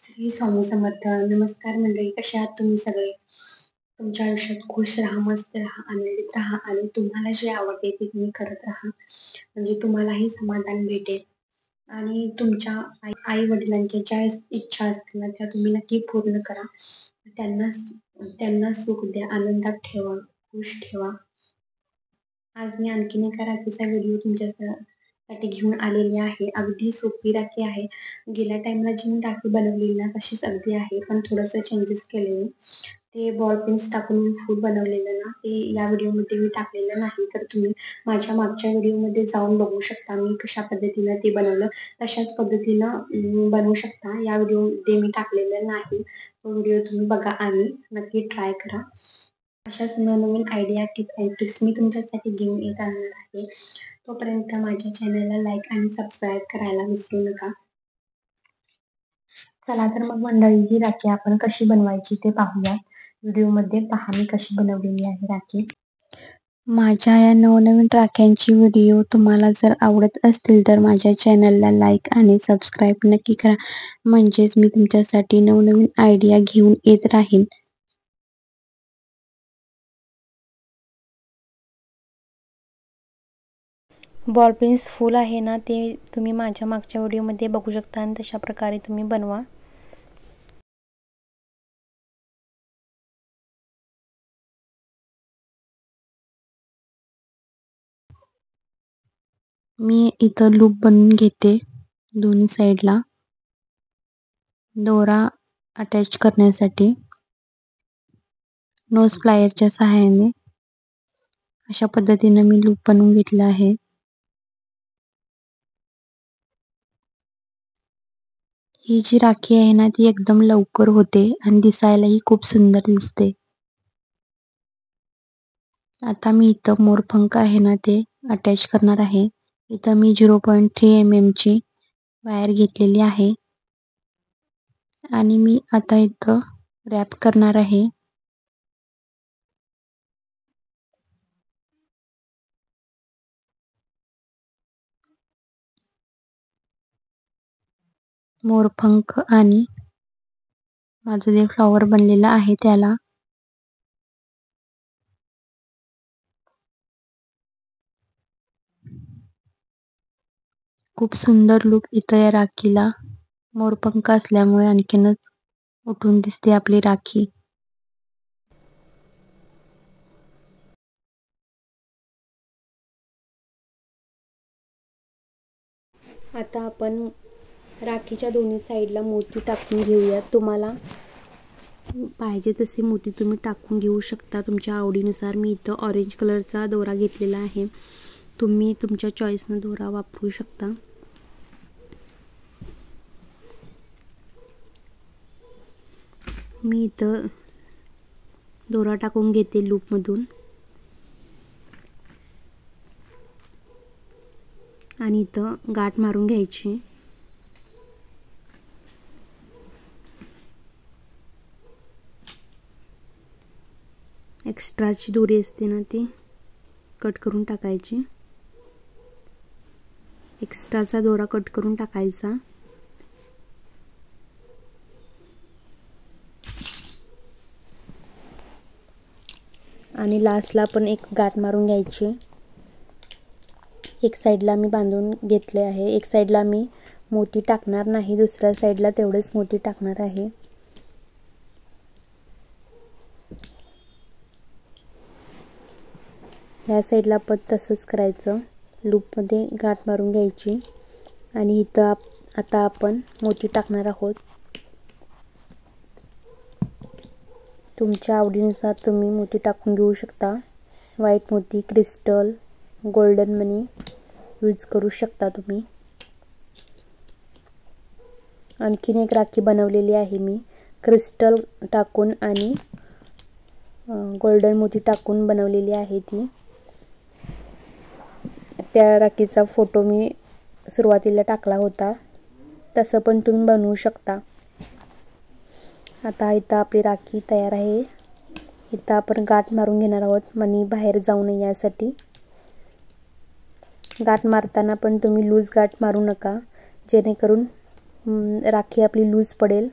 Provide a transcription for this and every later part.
श्री स्वामी समर्थ. नमस्कार मंडळी, कशा आहात तुम्ही सगळे? तुमच्या आयुष्यात खुश राहा, मस्त राहा, आनंदित राहा आणि तुम्हाला जे आवडते ते तुम्ही करत राहा. म्हणजे तुम्हालाही समाधान भेटेल आणि तुमच्या आई वडिलांच्या ज्या इच्छा असतील ना त्या तुम्ही नक्की पूर्ण करा. त्यांना त्यांना सुख द्या, आनंदात ठेवा, खुश ठेवा. आज मी आणखीन एका राखीचा व्हिडिओ तुमच्यासाठी घेऊन आलेली आहे. अगदी सोपी राखी आहे. गेल्या टाइमला जी मी राखी बनवलेली ना तशीच अगदी आहे, पण थोडंसं चेंजेस केलेले. ते बॉल पेन्स टाकून मी फूल बनवलेलं ना ते या व्हिडिओमध्ये मी टाकलेलं नाही, तर तुम्ही माझ्या मागच्या व्हिडिओमध्ये जाऊन बघू शकता मी कशा पद्धतीनं ते बनवलं. तशाच पद्धतीनं बनवू शकता. या व्हिडिओमध्ये मी टाकलेलं नाही. तो व्हिडिओ तुम्ही बघा आणि नक्की ट्राय करा. अशाच नवनवीन आयडिया, टिप आणि ट्रिक्स मी तुमच्यासाठी घेऊन येत राहणार आहे. तोपर्यंत माझ्या चॅनलला लाईक आणि सबस्क्राईब करायला विसरू नका. चला तर मग मंडळी, ही राखी आपण कशी बनवायची ते पाहूया. व्हिडिओमध्ये पहा मी कशी बनवलेली आहे राखी. माझ्या या नवनवीन राख्यांची व्हिडिओ तुम्हाला जर आवडत असतील तर माझ्या चॅनलला लाईक आणि सबस्क्राईब नक्की करा, म्हणजेच मी तुमच्यासाठी नवनवीन आयडिया घेऊन येत राहीन. बॉल पेन्स फूल आहे ना ते तुम्ही माझ्या मागच्या व्हिडिओमध्ये बघू शकता आणि तशा प्रकारे तुम्ही बनवा. मी इथं लूप बनवून घेते दोन्ही साईडला दोरा अटॅच करण्यासाठी नोज प्लायरच्या सहाय्याने अशा पद्धतीने मी लूप बनवून घेतला आहे. ही जी राखी आहे ना ती एकदम लवकर होते आणि दिसायलाही खूप सुंदर दिसते. आता मी इथं मोरपंख आहे ना ते अटॅच करणार आहे. इथं मी 0.3 mm ची वायर घेतलेली आहे आणि मी आता इथं रॅप करणार आहे. मोरपंख आणि माझं जे फ्लॉवर बनलेलं आहे त्याला खूप सुंदर लुक इथं या राखीला मोरपंख असल्यामुळे आणखीनच उठून दिसते आपली राखी. आता आपण राखीच्या दोन्ही साईडला मोती टाकून घेऊया. तुम्हाला पाहिजे तसे मोती तुम्ही टाकून घेऊ शकता तुमच्या आवडीनुसार. मी इथं ऑरेंज कलरचा दोरा घेतलेला आहे. तुम्ही तुमच्या चॉईसनं दोरा वापरू शकता. मी इथं दोरा टाकून घेते लूपमधून आणि इथं गाठ मारून घ्यायची. एक्स्ट्राची दोरी असते ना ती कट करून टाकायची. एक्स्ट्राचा दोरा कट करून टाकायचा आणि लास्टला पण एक गाठ मारून घ्यायची. एक साईडला मी बांधून घेतले आहे. एक साईडला मी मोती टाकणार नाही, दुसऱ्या साईडला तेवढेच मोती टाकणार आहे. ह्या साईडला पण तसंच करायचं. लूपमध्ये गाठ मारून घ्यायची आणि इथं आता आपण मोती टाकणार आहोत. तुमच्या आवडीनुसार तुम्ही मोती टाकून घेऊ शकता. व्हाईट मोती, क्रिस्टल, गोल्डन मनी यूज करू शकता तुम्ही. आणखीन एक राखी बनवलेली आहे मी क्रिस्टल टाकून आणि गोल्डन मोती टाकून बनवलेली आहे ती. त्या राखीचा फोटो मी सुरुवातीला टाकला होता, तसं पण तुम्ही बनवू शकता. आता इथं आपली राखी तयार आहे. इथं आपण गाठ मारून घेणार आहोत मनी बाहेर जाऊ नये यासाठी. गाठ मारताना पण तुम्ही लूज गाठ मारू नका, जेणेकरून राखी आपली लूज पडेल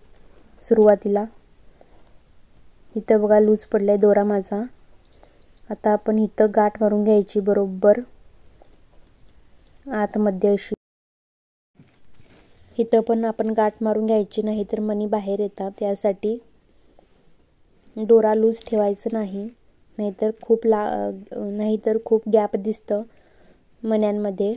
सुरुवातीला. इथं बघा लूज पडलाय दोरा माझा. आता आपण इथं गाठ मारून घ्यायची बरोबर आतमध्ये अशी. इथं पण आपण गाठ मारून घ्यायची, नाही तर मणी बाहेर येतात. त्यासाठी दोरा लूज ठेवायचं नाही, नाहीतर खूप गॅप दिसतं मण्यांमध्ये.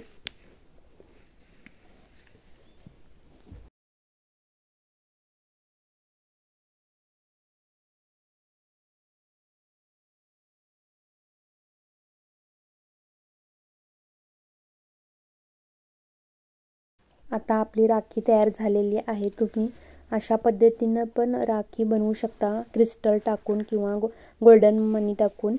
आता आपली राखी तयार झालेली आहे. तुम्ही अशा पद्धतीनं पण राखी बनवू शकता, क्रिस्टल टाकून किंवा गोल्डन मनी टाकून.